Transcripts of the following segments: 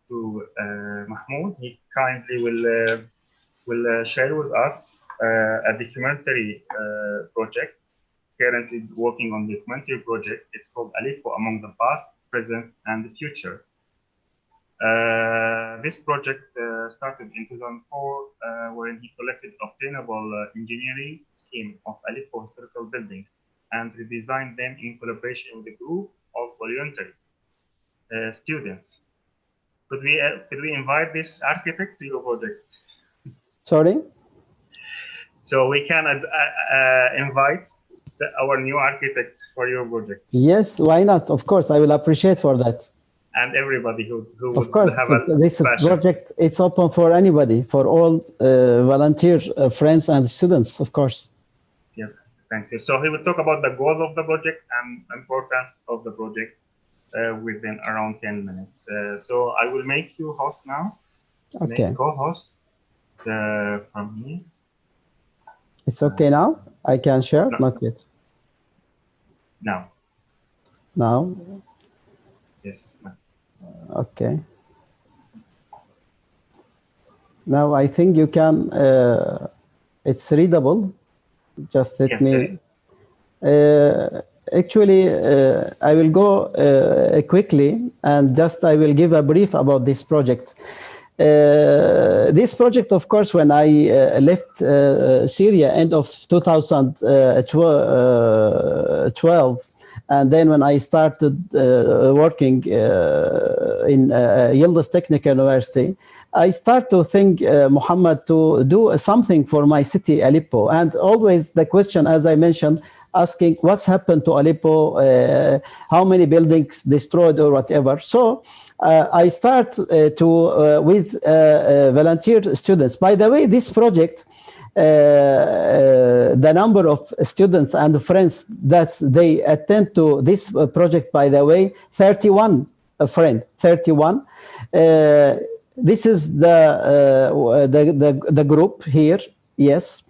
to Mahmoud. He kindly will share with us a documentary project. Currently working on the documentary project. It's called Aleppo Among the Past, Present, and the Future. This project started in 2004 when he collected obtainable engineering scheme of Aleppo historical building and redesigned them in collaboration with a group of voluntary students. Could we invite this architect to your project? Sorry? So we can invite our new architects for your project. Yes, why not? Of course, I will appreciate for that. And everybody who of course, have a this passion. Project, it's open for anybody, for all volunteer friends and students, of course. Yes, thank you. So he will talk about the goals of the project and importance of the project within around 10 minutes. So I will make you host now. Okay. Co-host from me. It's okay now? I can share? No. Not yet. Now. Now? Yes. Okay. Now I think you can, it's readable. Just let me, actually, I will go quickly and just I will give a brief about this project. This project, of course, when I left Syria end of 2012, and then when I started working in Yilidiz Technical University, I start to think, Muhammad, to do something for my city, Aleppo. And always the question, as I mentioned, asking what's happened to Aleppo, how many buildings destroyed or whatever. So I start with volunteer students. By the way, this project, the number of students and friends that they attend to this project, by the way, 31 friend, 31. This is the group here, yes.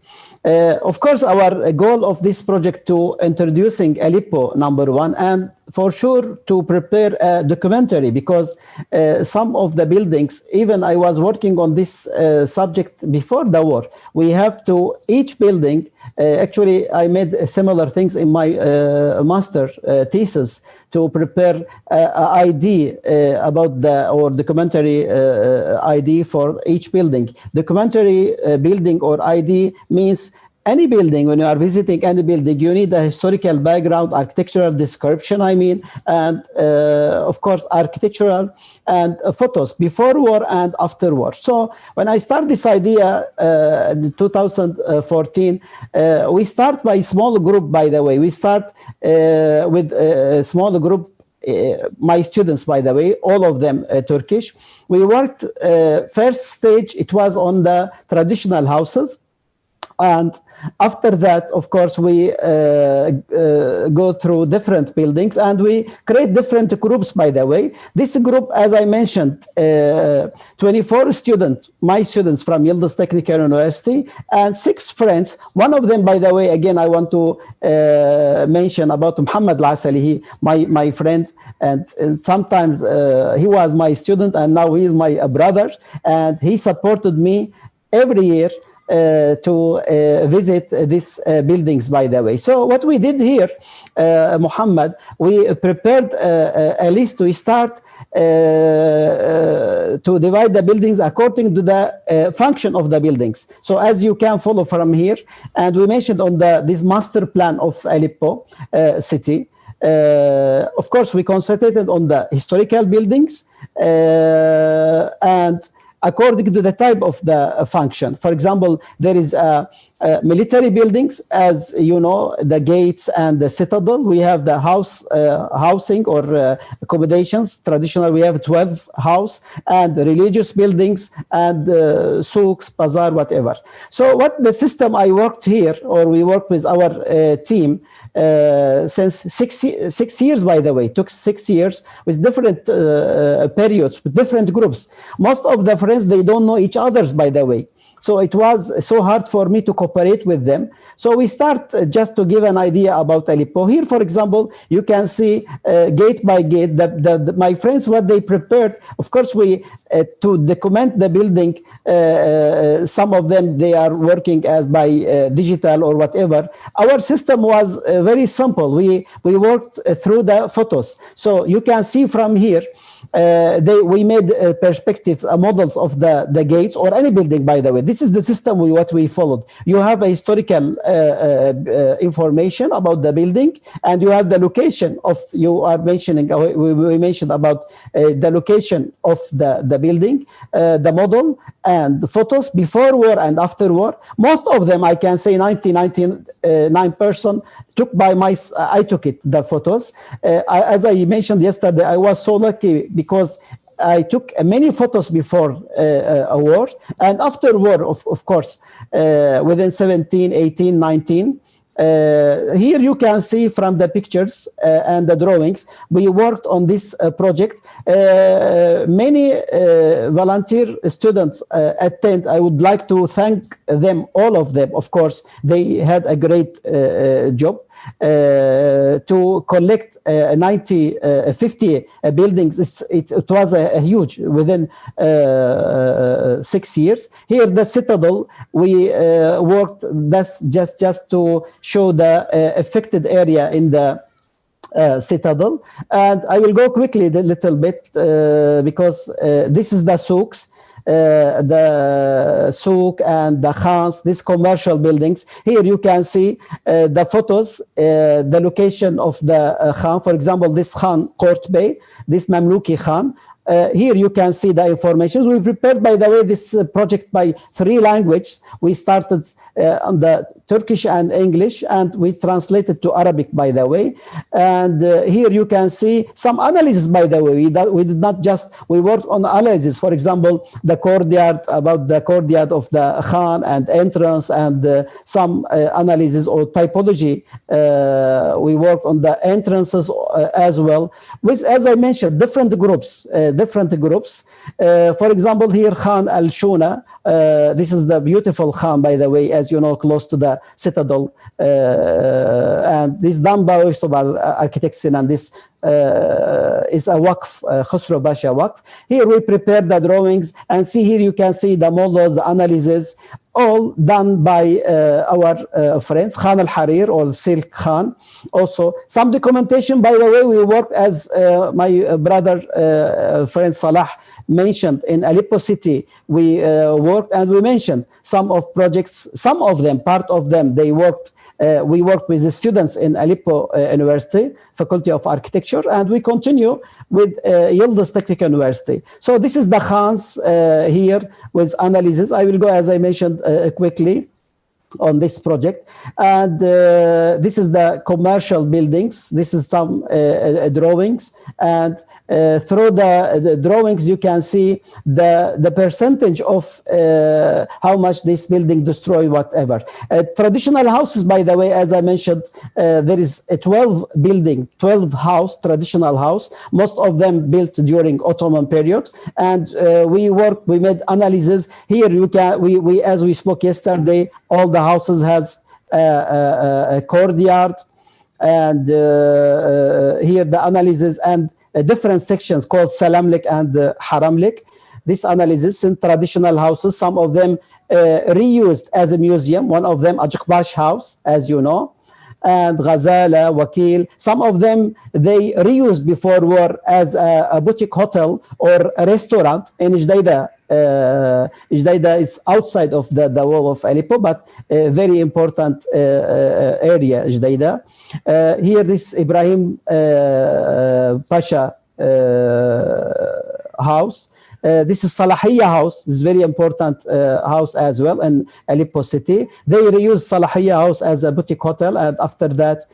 Of course, our goal of this project to introducing Aleppo, number one, and for sure to prepare a documentary, because some of the buildings, even I was working on this subject before the war, we have to, each building, actually I made similar things in my master thesis to prepare ID about or documentary ID for each building. Documentary building or ID means any building, when you are visiting any building, you need a historical background, architectural description, I mean, and of course, architectural and photos before war and after war. So when I start this idea in 2014, we start by a small group, by the way. We start with a small group, my students, by the way, all of them Turkish. We worked, first stage, it was on the traditional houses. And after that, of course, we go through different buildings and we create different groups, by the way. This group, as I mentioned, 24 students, my students from Yilidiz Technical University, and 6 friends. One of them, by the way, again, I want to mention about Muhammad Al-Asali, my friend, and sometimes he was my student and now he is my brother, and he supported me every year to visit these buildings, by the way. So what we did here, Muhammad, we prepared a list to start to divide the buildings according to the function of the buildings. So as you can follow from here, and we mentioned on this master plan of Aleppo city, of course, we concentrated on the historical buildings and according to the type of the function. For example, there is military buildings, as you know, the gates and the citadel. We have the housing or accommodations. Traditional, we have 12 house, and religious buildings and souks, bazaar, whatever. So what the system I worked here, or we worked with our team, since 6 years, by the way, took 6 years with different periods, with different groups. Most of the friends, they don't know each other's, by the way. So it was so hard for me to cooperate with them. So we start just to give an idea about Aleppo. Here, for example, you can see gate by gate, my friends, what they prepared. Of course, we to document the building. Some of them, they are working as by digital or whatever. Our system was very simple. We worked through the photos. So you can see from here, we made perspectives, models of the gates or any building, by the way. This is the system what we followed. You have a historical information about the building, and you have the location of, you are mentioning, we mentioned about the location of the building, the model, and the photos before war and after war. Most of them, I can say 99% took by I took it, the photos. As I mentioned yesterday, I was so lucky because I took many photos before a war and after war, of course, within 17, 18, 19. Here you can see from the pictures and the drawings, we worked on this project. Many volunteer students attend. I would like to thank them, all of them. Of course, they had a great job. To collect 50 buildings. It was a huge, within 6 years. Here, the Citadel, we worked just to show the affected area in the Citadel. And I will go quickly a little bit because this is the souks. The souk and the khans, these commercial buildings. Here you can see the photos, the location of the khan. For example, this khan, Court Bay, this Mamluki khan. Here you can see the information. We prepared, by the way, this project by 3 languages. We started on the Turkish and English, and we translated to Arabic, by the way. And here you can see some analysis, by the way. We did not just, we worked on analysis. For example, the courtyard, about the courtyard of the Khan and entrance, and some analysis or typology. We worked on the entrances as well, with, as I mentioned, different groups. For example, here Khan al-Shuna, this is the beautiful Khan, by the way, as you know, close to the Citadel. And this done by architects, and this is a Waqf, Khusro Pasha Waqf. Here we prepared the drawings, and see here you can see the models, the analysis, all done by our friends, Khan al-Harir or Silk Khan. Also, some documentation, by the way, we worked, as my brother, friend Salah mentioned, in Aleppo city. We worked, and we mentioned some of projects, some of them, part of them, they worked. We worked with the students in Aleppo University, Faculty of Architecture, and we continue with Yilidiz Technical University. So this is the Khans here with analysis. I will go, as I mentioned, quickly on this project. And this is the commercial buildings. This is some drawings, and through the drawings you can see the percentage of how much this building destroy whatever. Traditional houses, by the way, as I mentioned, there is a 12 house, traditional house, most of them built during Ottoman period. And we made analysis. Here you can, we as we spoke yesterday, all the houses has a courtyard, and here the analysis and different sections called Salamlik and Haramlik. This analysis in traditional houses, some of them reused as a museum. One of them, Ajikbash House, as you know, and Ghazala, Wakil. Some of them they reused before war as a boutique hotel or a restaurant in Jdeida. Jdeida is outside of the wall of Aleppo, but a very important area, Jdeida. Here, this Ibrahim Pasha house. This is Salahiyya house. This is very important house as well in Aleppo city. They reused Salahiyya house as a boutique hotel, and after that,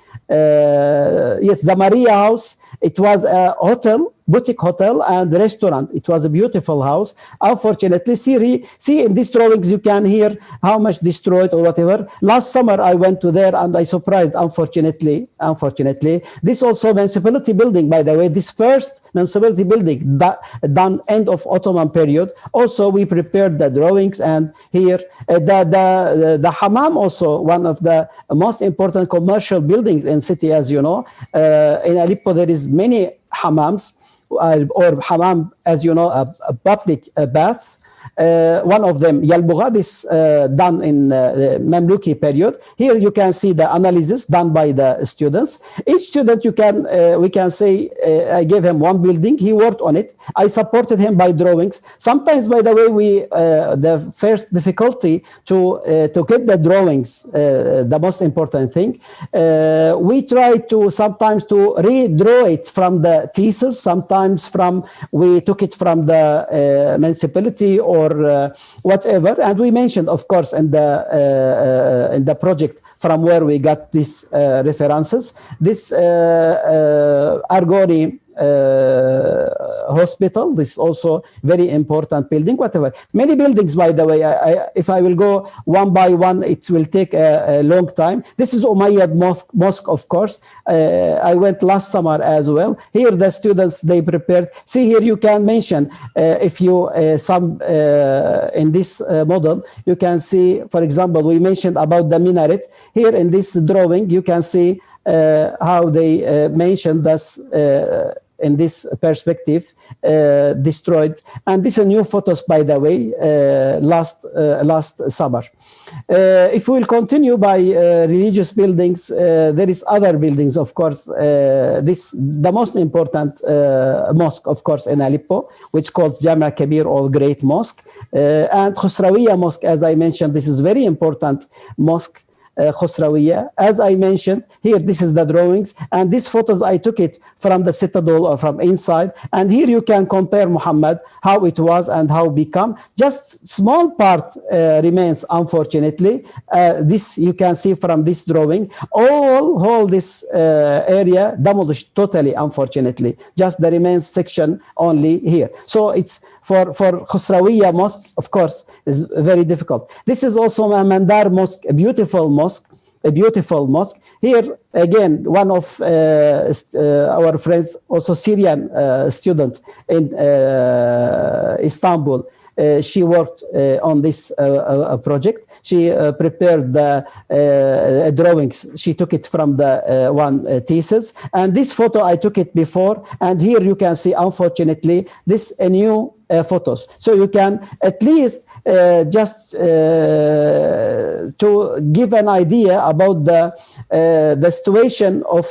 yes, the Maria house. It was a hotel, boutique hotel and restaurant. It was a beautiful house. Unfortunately, see in these drawings you can hear how much destroyed or whatever. Last summer I went to there and I surprised, unfortunately. This also municipality building, by the way, this first municipality building done end of Ottoman period. Also we prepared the drawings, and here the hammam, also one of the most important commercial buildings in city, as you know. In Aleppo there is many hammams. or hammam, as you know, a public bath. One of them, Yalbugha, this done in the Mamluki period. Here you can see the analysis done by the students. Each student, we can say, I gave him one building, he worked on it. I supported him by drawings. Sometimes, by the way, the first difficulty to get the drawings, the most important thing, we try to sometimes to redraw it from the thesis, sometimes we took it from the municipality or whatever, and we mentioned, of course, in the project from where we got these references. This Argoni hospital, this is also very important building, whatever. Many buildings, by the way, if I will go one by one, it will take a long time. This is Umayyad Mosque, of course. I went last summer as well. Here the students, they prepared. See, here you can mention, if you, in this model, you can see, for example, we mentioned about the minaret. Here in this drawing, you can see how they mentioned this in this perspective, destroyed. And these are new photos, by the way, last summer. If we will continue by religious buildings, there is other buildings, of course. The most important mosque, of course, in Aleppo, which called Jama Kabir, or Great Mosque, and Khosrawiya Mosque, as I mentioned. This is very important mosque. Khosrawiya. As I mentioned, here, this is the drawings, and these photos, I took it from the citadel or from inside, and here you can compare, Muhammad, how it was and how become. Just small part remains, unfortunately. This you can see from this drawing. All this area demolished totally, unfortunately. Just the remains section only here. So it's for Khosrawiya Mosque, of course, is very difficult. This is also a Mandar Mosque, a beautiful mosque. Here, again, one of our friends, also Syrian student in Istanbul, she worked on this project. She prepared the drawings. She took it from the one thesis. And this photo, I took it before. And here you can see, unfortunately, this new photos. So you can at least just to give an idea about the situation of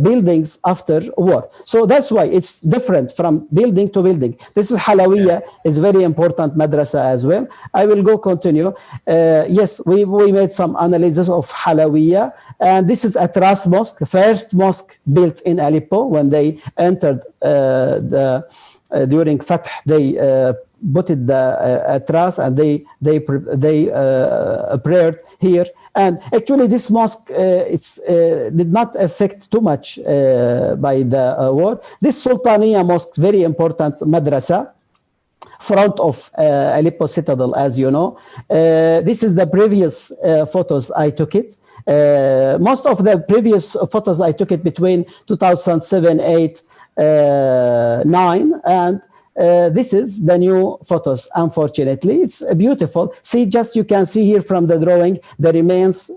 buildings after war. So that's why it's different from building to building. This is Halawiya, is very important madrasa as well. I will go continue. Yes, we made some analysis of Halawiya, and this is Atras Mosque, first mosque built in Aleppo when they entered during Fath. They put it the Atras, and they prayed here. And actually, this mosque did not affect too much by the war. This Sultaniya Mosque, very important madrasa, front of Aleppo citadel, as you know. This is the previous photos I took it. Most of the previous photos I took it between 2007, 8, 9, and this is the new photos. Unfortunately, it's beautiful. See, just you can see here from the drawing the remains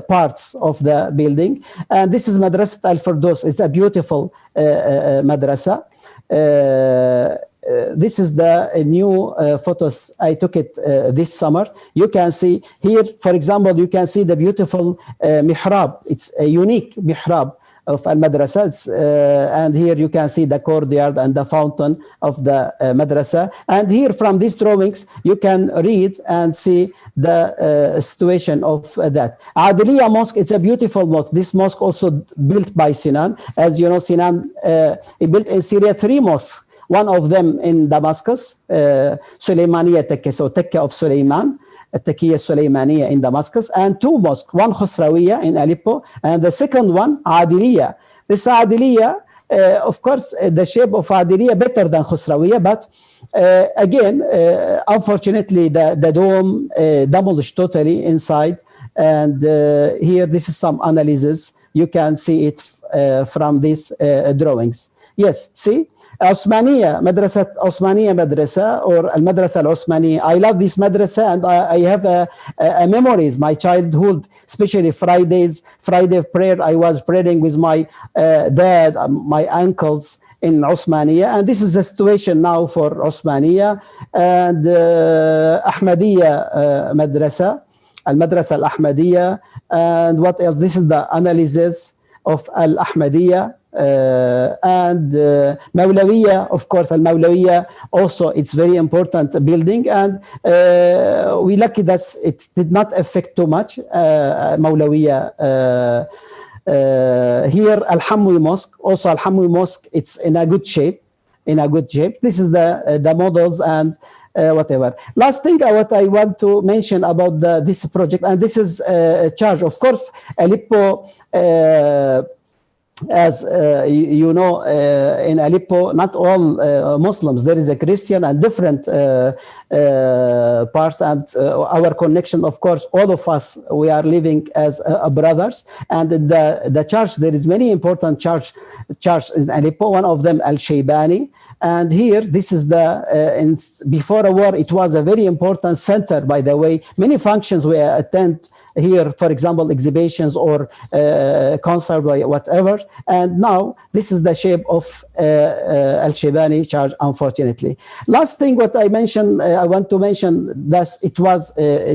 parts of the building. And this is Madrasat Al-Firdaus. It's a beautiful madrasa. This is the new photos I took it this summer. You can see here, for example, you can see the beautiful mihrab. It's a unique mihrab of al-madrasa, and here you can see the courtyard and the fountain of the madrasa. And here from these drawings, you can read and see the situation of that. Adelia Mosque, it's a beautiful mosque. This mosque also built by Sinan. As you know, Sinan, he built in Syria 3 mosques. One of them in Damascus, Suleymaniya Tekke, so Tekke of Suleiman, Tekkiya Suleymaniya in Damascus, and 2 mosques, one Khosrawiya in Aleppo, and the second one, Adiliya. This Adiliya, of course, the shape of Adiliya better than Khosrawiya, but again, unfortunately, the dome demolished totally inside. And here, this is some analysis. You can see it from these drawings. Yes, see? Osmaniya, Madrasa Osmaniya Madrasa, or Al-Madrasa Al-Osmaniya. I love this madrasa, and I have a memories, my childhood, especially Friday prayer. I was praying with my dad, my uncles in Osmaniya, and this is the situation now for Osmaniya and Ahmadiyya Madrasa, Al-Madrasa Al-Ahmadiyya, and what else? This is the analysis of Al-Ahmadiyya. And Mawlawiyya, of course, Al-Mawlawiyya also, it's very important building, and we lucky that it did not affect too much. Mawlawiyya here, Al-Hamwi Mosque, also Al-Hamwi Mosque, it's in a good shape, This is the models and whatever. Last thing what I want to mention about this project, and this is charge, of course, Aleppo, as you know, in Aleppo, not all Muslims. There is a Christian and different parts, and our connection, of course, all of us, we are living as brothers. And in the church, there is many important church in Aleppo. One of them, Al-Shaybani. And here, this is before a war, it was a very important center, by the way. Many functions we attend here, for example, exhibitions or concert or whatever. And now this is the shape of Al-Shaybani church, unfortunately. Last thing what I mentioned, I want to mention that it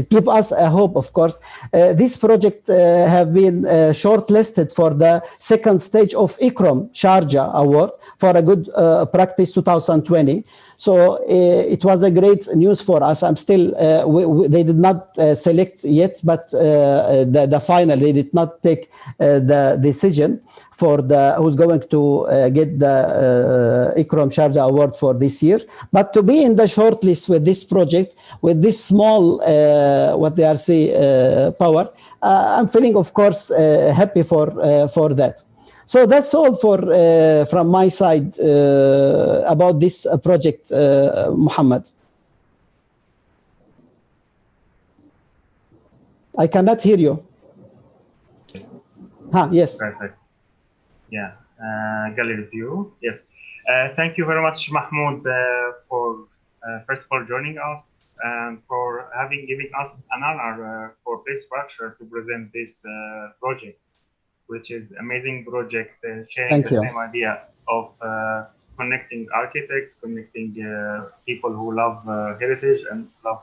give us a hope, of course. This project have been shortlisted for the second stage of ICROM Sharjah Award for a good practice 2020. So it was a great news for us. I'm still, they did not select yet, but the final, they did not take the decision for who's going to get the ICROM Sharjah Award for this year. But to be in the shortlist with this project, with this small, what they are saying, power, I'm feeling, of course, happy for that. So that's all from my side about this project, Muhammad. I cannot hear you. Yes. Perfect. Yeah, gallery view. Yes. Thank you very much, Mahmoud, for first of all joining us and for giving us an honor for ARcture to present this project, which is amazing project, sharing the same idea of connecting architects, connecting people who love heritage and love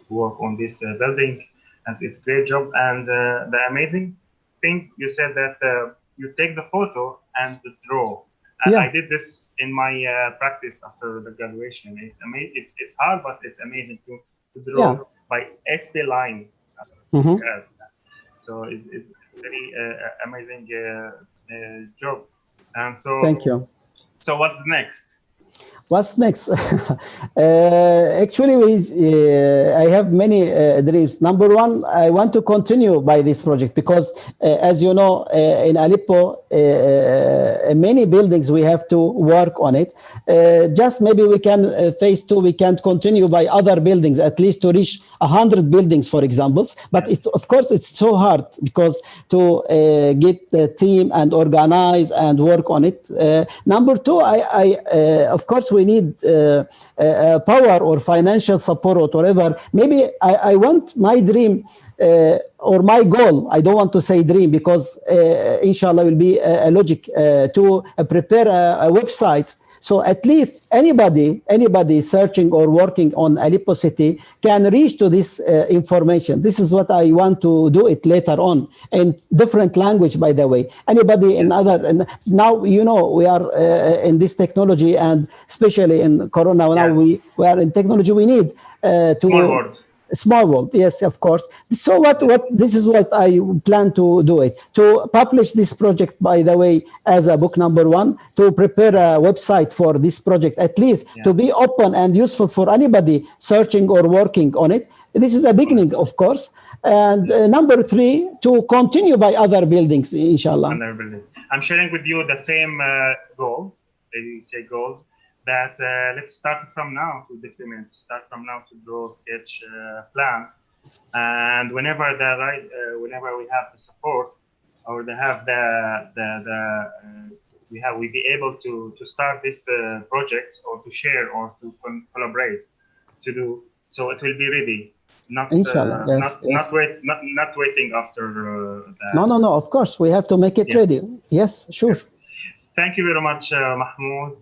work on this building. And it's a great job. And the amazing thing, you said that you take the photo and draw. And I did this in my practice after the graduation. It's amazing. It's hard, but it's amazing to draw by SP line. So it's very amazing job. And so, thank you. So what's next? What's next? Actually, I have many dreams. Number one, I want to continue by this project because, as you know, in Aleppo, many buildings we have to work on it. Just maybe we can phase two. We can continue by other buildings, at least to reach 100 buildings, for example. But of course, it's so hard because to get the team and organize and work on it. Number two, of course, we need power or financial support or whatever. Maybe I want my dream or my goal. I don't want to say dream because inshallah will be a logic to prepare a website. So at least anybody searching or working on Aleppo city can reach to this information. This is what I want to do it later on in different language, by the way. Anybody in other, and now, you know, we are in this technology, and especially in Corona, now we are in technology, we need to... Small world, yes, of course. So this is what I plan to do it, to publish this project, by the way, as a book number one, to prepare a website for this project, at least to be open and useful for anybody searching or working on it. This is a beginning, of course. And number three, to continue by other buildings, inshallah. Other buildings. I'm sharing with you the same goals, you say goals, that let's start from now to document, start from now to draw, sketch, plan, and whenever whenever we have the support or they have we be able to start this project or to share or to collaborate to do, so it will be ready. Not inshallah, not waiting after that. No, of course we have to make it ready. Yes, sure. Thank you very much, Mahmoud.